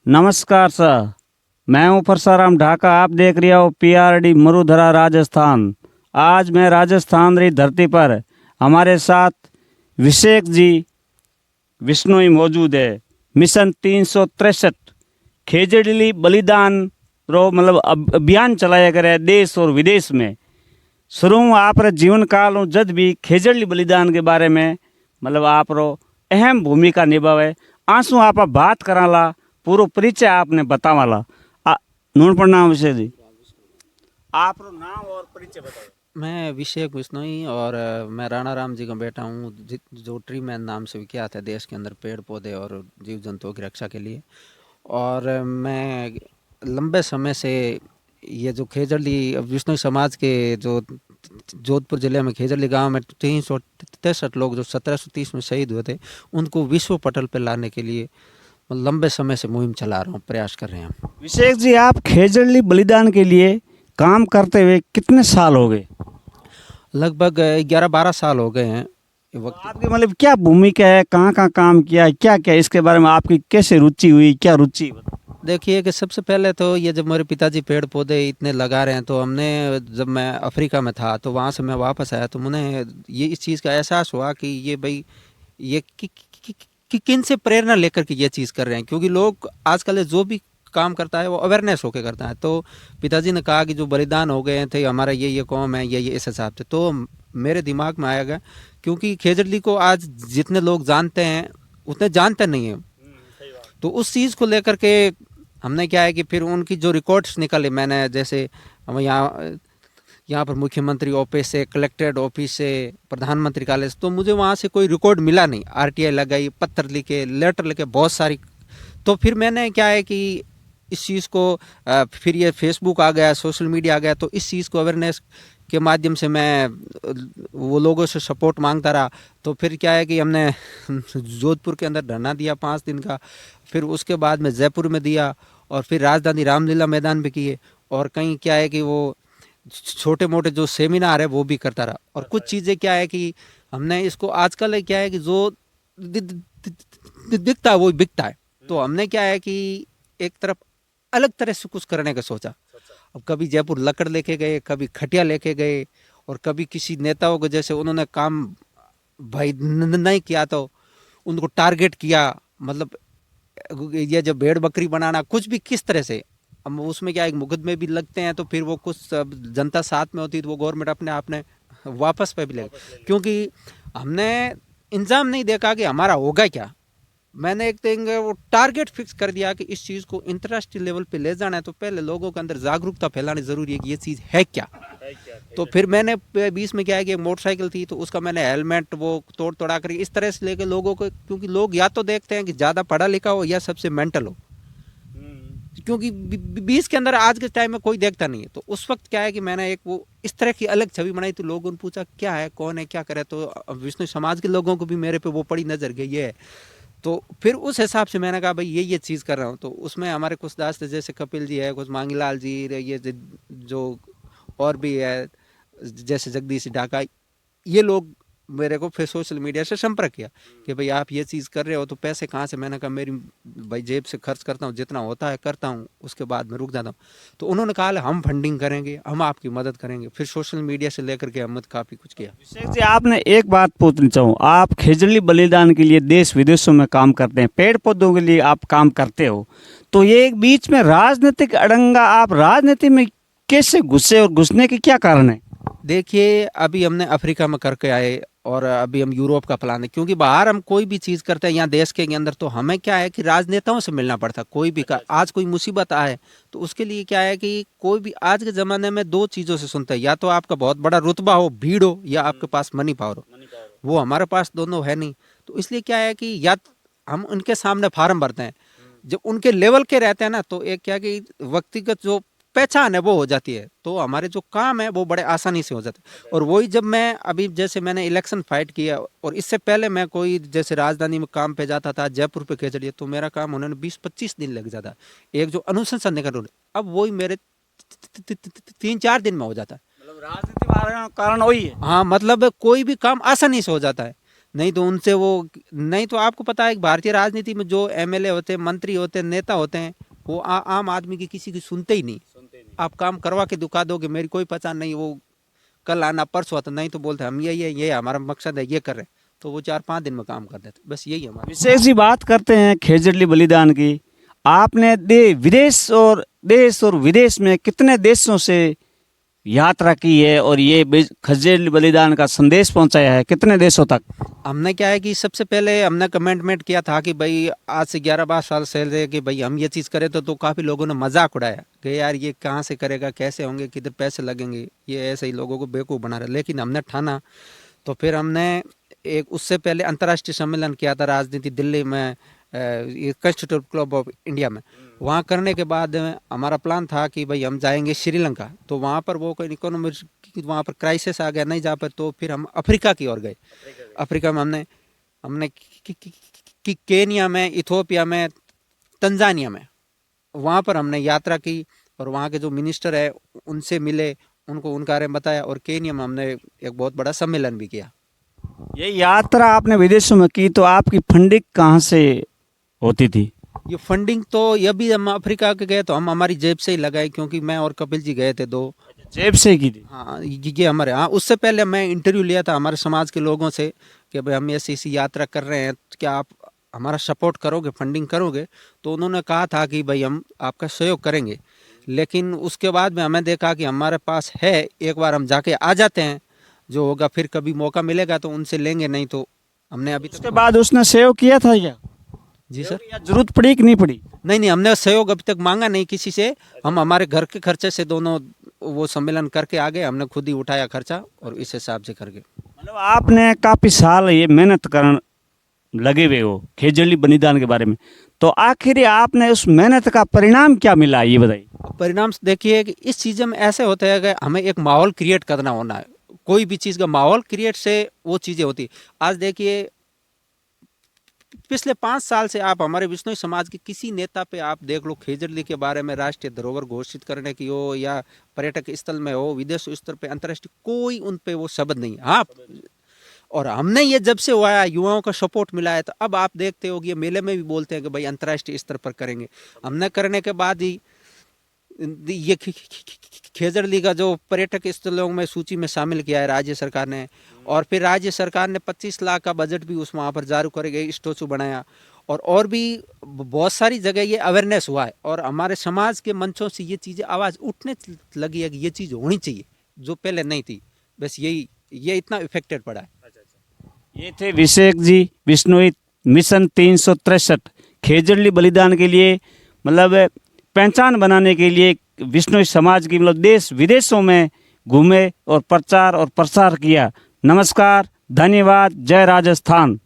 नमस्कार सर। मैं हूं परसाराम ढाका। आप देख रहे हो पीआरडी मरुधरा राजस्थान। आज मैं राजस्थान री धरती पर हमारे साथ विशेष जी विष्णुई मौजूद है। मिशन 363 खेजड़ली बलिदान रो मतलब अभियान चलाया करे देश और विदेश में। शुरू में आप रे जीवन काल में जद भी खेजड़ली बलिदान के बारे में मतलब आप रो अहम भूमिका निभावे। आंसू आप बात कराला पूरा परिचय आपने बतावाला। नून प्रणाम विषय जी, आप रो नाम और परिचय बताओ। मैं अभिषेक बिश्नोई और मैं राणा राम जी का बेटा हूँ जो ट्री मैन नाम से विख्यात है देश के अंदर पेड़ पौधे और जीव जंतुओं की रक्षा के लिए। और मैं लंबे समय से ये जो खेजड़ली बिश्नोई समाज के जो जोधपुर जिले में खेजड़ली गांव में 363 लोग जो 1730 में शहीद हुए थे उनको विश्व पटल पर लाने के लिए लंबे समय से मुहिम चला रहा हूँ, प्रयास कर रहे हैं हम। विशेष जी, आप खेजड़ली बलिदान के लिए काम करते हुए कितने साल हो गए? लगभग 11-12 साल हो गए हैं। तो आपकी मतलब क्या भूमिका है, कहाँ कहाँ काम किया है, क्या क्या इसके बारे में आपकी कैसे रुचि हुई, क्या रुचि? देखिए कि सबसे पहले तो ये जब मेरे पिताजी पेड़ पौधे इतने लगा रहे हैं तो हमने जब मैं अफ्रीका में था तो वहाँ से मैं वापस आया तो मुझे ये इस चीज़ का एहसास हुआ कि ये भाई ये किन से प्रेरणा लेकर के ये चीज़ कर रहे हैं, क्योंकि लोग आजकल जो भी काम करता है वो अवेयरनेस होके करता है। तो पिताजी ने कहा कि जो बलिदान हो गए थे हमारा ये कौम है ये इस हिसाब से, तो मेरे दिमाग में आया गया क्योंकि खेजड़ली को आज जितने लोग जानते हैं उतने जानते नहीं हैं। तो उस चीज़ को लेकर के हमने क्या है कि फिर उनकी जो रिकॉर्ड्स निकाले मैंने, जैसे हम यहाँ पर मुख्यमंत्री ऑफिस से, कलेक्ट्रेट ऑफिस से, प्रधानमंत्री कार्यालय से, तो मुझे वहाँ से कोई रिकॉर्ड मिला नहीं। आरटीआई लगाई, पत्र लिखे, लेटर लिखे, बहुत सारी। तो फिर मैंने क्या है कि इस चीज़ को फिर ये फेसबुक आ गया, सोशल मीडिया आ गया, तो इस चीज़ को अवेयरनेस के माध्यम से मैं वो लोगों से सपोर्ट मांगता रहा। तो फिर क्या है कि हमने जोधपुर के अंदर धरना दिया 5 दिन का, फिर उसके बाद में जयपुर में दिया और फिर राजधानी रामलीला मैदान भी किए, और कहीं क्या है कि वो छोटे मोटे जो सेमिनार है वो भी करता रहा। और कुछ चीज़ें क्या है कि हमने इसको आजकल क्या है कि जो दिखता है वो बिकता है, तो हमने क्या है कि एक तरफ अलग तरह से कुछ करने का सोचा। अब कभी जयपुर लकड़ लेके गए, कभी खटिया लेके गए, और कभी किसी नेताओं को जैसे उन्होंने काम भाई नहीं किया तो उनको टारगेट किया, मतलब ये जो भेड़ बकरी बनाना कुछ भी किस तरह से, अब उसमें क्या एक मुकदमे भी लगते हैं, तो फिर वो कुछ जनता साथ में होती है तो वो गवर्नमेंट अपने आप ने वापस पे भी ले, क्योंकि हमने इंतजाम नहीं देखा कि हमारा होगा क्या। मैंने एक दिन वो टारगेट फिक्स कर दिया कि इस चीज़ को इंटरनेशनल लेवल पे ले जाना है, तो पहले लोगों के अंदर जागरूकता फैलानी ज़रूरी है कि ये चीज़ है क्या। तो फिर मैंने बीच में क्या है कि एक मोटरसाइकिल थी तो उसका मैंने हेलमेट वो तोड़ा कर इस तरह से लेके लोगों को, क्योंकि लोग या तो देखते हैं कि ज़्यादा पढ़ा लिखा हो या सबसे मेंटल हो, क्योंकि 20 के अंदर आज के टाइम में कोई देखता नहीं है। तो उस वक्त क्या है कि मैंने एक वो इस तरह की अलग छवि बनाई, तो लोगों ने पूछा क्या है, कौन है, क्या करे, तो विष्णु समाज के लोगों को भी मेरे पे वो पड़ी नजर गई है। तो फिर उस हिसाब से मैंने कहा भाई ये चीज़ कर रहा हूँ। तो उसमें हमारे कुछ दास थे, जैसे कपिल जी है, कुछ मांगीलाल जी, ये जो और भी है जैसे जगदीश ढाका, ये लोग मेरे को फिर सोशल मीडिया से संपर्क किया कि भाई आप ये चीज़ कर रहे हो तो पैसे कहाँ से। मैंने कहा मेरी भाई जेब से खर्च करता हूँ, जितना होता है करता हूँ, उसके बाद मैं रुक जाता हूँ। तो उन्होंने कहा हम फंडिंग करेंगे, हम आपकी मदद करेंगे। फिर सोशल मीडिया से लेकर के हमने काफ़ी कुछ किया। विशेष जी, आपने एक बात पूछनी चाहूँ, आप खेजड़ली बलिदान के लिए देश विदेशों में काम करते हैं, पेड़ पौधों के लिए आप काम करते हो, तो ये एक बीच में राजनीतिक अड़ंगा, आप राजनीति में कैसे घुसे और घुसने के क्या कारण है? देखिए अभी हमने अफ्रीका में करके आए और अभी हम यूरोप का प्लान है, क्योंकि बाहर हम कोई भी चीज़ करते हैं यहाँ देश के अंदर तो हमें क्या है कि राजनेताओं से मिलना पड़ता। कोई भी आज कोई मुसीबत आए तो उसके लिए क्या है कि कोई भी आज के ज़माने में 2 चीज़ों से सुनता है, या तो आपका बहुत बड़ा रुतबा हो, भीड़ हो, या आपके पास मनी पावर हो। वो हमारे पास दोनों है नहीं, तो इसलिए क्या है कि या हम उनके सामने फार्म भरते हैं, जब उनके लेवल के रहते हैं ना तो एक क्या कि व्यक्तिगत जो पहचान है वो हो जाती है, तो हमारे जो काम है वो बड़े आसानी से हो जाते हैं। और वही जब मैं अभी जैसे मैंने इलेक्शन फाइट किया, और इससे पहले मैं कोई जैसे राजधानी में काम पे जाता था, जयपुर पे खेजड़िए, तो मेरा काम होने में 20-25 दिन लग जाता, एक जो अनुशंसन निकल, अब वही मेरे 3-4 दिन में हो जाता है। मतलब राजनीति कारण वही है। हाँ, मतलब कोई भी काम आसानी से हो जाता है। नहीं तो उनसे वो, नहीं तो आपको पता है कि भारतीय राजनीति में जो एमएलए होते हैं, मंत्री होते हैं, नेता होते हैं, वो आम आदमी की किसी की सुनते ही नहीं। आप काम करवा के दिखा दोगे, मेरी कोई पहचान नहीं, वो कल आना परसों आता, नहीं तो बोलते हम ये हमारा मकसद है, ये कर रहे हैं, तो वो 4-5 दिन में काम कर देते। बस यही हमारा। विशेष जी बात करते हैं खेजड़ली बलिदान की। आपने देश और विदेश में कितने देशों से यात्रा की है और ये खेजड़ली बलिदान का संदेश पहुंचाया है कितने देशों तक? हमने क्या है कि सबसे पहले हमने कमेंटमेंट किया था कि भाई आज से 11-12 साल से कि भाई हम ये चीज़ करें, तो काफ़ी लोगों ने मजाक उड़ाया कि यार ये कहाँ से करेगा, कैसे होंगे, किधर पैसे लगेंगे, ये ऐसे ही लोगों को बेवकूफ़ बना रहे। लेकिन हमने ठाना, तो फिर हमने एक उससे पहले अंतर्राष्ट्रीय सम्मेलन किया था राजनीति दिल्ली में, ये कॉन्स्टिट्यूट क्लब ऑफ इंडिया में। वहाँ करने के बाद हमारा प्लान था कि भाई हम जाएंगे श्रीलंका, तो वहाँ पर वो कोई इकोनॉमिक वहाँ पर क्राइसिस आ गया, नहीं जा पाए, तो फिर हम अफ्रीका की ओर गए। अफ्रीका में हमने केनिया में, इथोपिया में, तंजानिया में, वहाँ पर हमने यात्रा की और वहाँ के जो मिनिस्टर है उनसे मिले, उनको उनका बारे में बताया, और केनिया में हमने एक बहुत बड़ा सम्मेलन भी किया। ये यात्रा आपने विदेशों में की तो आपकी फंडिंग कहाँ से होती थी? ये फंडिंग तो ये भी हम अफ्रीका के गए तो हम हमारी जेब से ही लगाए, क्योंकि मैं और कपिल जी गए थे 2। जेब से की थी? हाँ, ये हमारे, हाँ, उससे पहले मैं इंटरव्यू लिया था हमारे समाज के लोगों से कि भाई हम ऐसी यात्रा कर रहे हैं, तो क्या आप हमारा सपोर्ट करोगे, फंडिंग करोगे? तो उन्होंने कहा था कि भाई हम आपका सहयोग करेंगे। लेकिन उसके बाद में हमें देखा कि हमारे पास है, एक बार हम जाके आ जाते हैं, जो होगा फिर कभी मौका मिलेगा तो उनसे लेंगे, नहीं तो हमने अभी उसके बाद उसने सहयोग किया था क्या? जी सर। या जरूरत पड़ी कि नहीं पड़ी? नहीं, हमने सहयोग अभी तक मांगा नहीं किसी से। हम हमारे घर के खर्चे से दोनों वो सम्मेलन करके आ गए, हमने खुद ही उठाया खर्चा और इस हिसाब से करके। मतलब आपने काफी साल ये मेहनत करने लगे हुए हो खेजड़ली बलिदान के बारे में, तो आखिर आपने उस मेहनत का परिणाम क्या मिला ये बताइए। परिणाम देखिए कि इस चीज़ में ऐसे होता है कि हमें एक माहौल क्रिएट करना होना है। कोई भी चीज़ का माहौल क्रिएट से वो चीज़ें होती। आज देखिए पिछले 5 साल से आप हमारे विश्नोई समाज के किसी नेता पे आप देख लो, खेजड़ली के बारे में राष्ट्रीय धरोहर घोषित करने की हो या पर्यटक स्थल में हो, विदेश स्तर पे, अंतर्राष्ट्रीय, कोई उन पे वो शब्द नहीं। हाँ, और हमने ये जब से हुआ है, युवाओं का सपोर्ट मिला है, तो अब आप देखते हो कि ये मेले में भी बोलते हैं कि भाई अंतर्राष्ट्रीय स्तर पर करेंगे। हमने करने के बाद ही ये खेजड़ली का जो पर्यटक स्थलों में सूची में शामिल किया है राज्य सरकार ने, और फिर राज्य सरकार ने 25 लाख का बजट भी उस वहाँ पर जारी करेगा, स्टैचू बनाया, और भी बहुत सारी जगह ये अवेयरनेस हुआ है, और हमारे समाज के मंचों से ये चीज़ें आवाज़ उठने लगी है कि ये चीज़ होनी चाहिए, जो पहले नहीं थी। बस ये इतना इफेक्टेड पड़ा है। ये थे विशेष जी, विश्नोई मिशन 363 खेजड़ली बलिदान के लिए, मतलब पहचान बनाने के लिए विश्नोई समाज की, मतलब देश विदेशों में घूमे और प्रचार और प्रसार किया। नमस्कार, धन्यवाद, जय राजस्थान।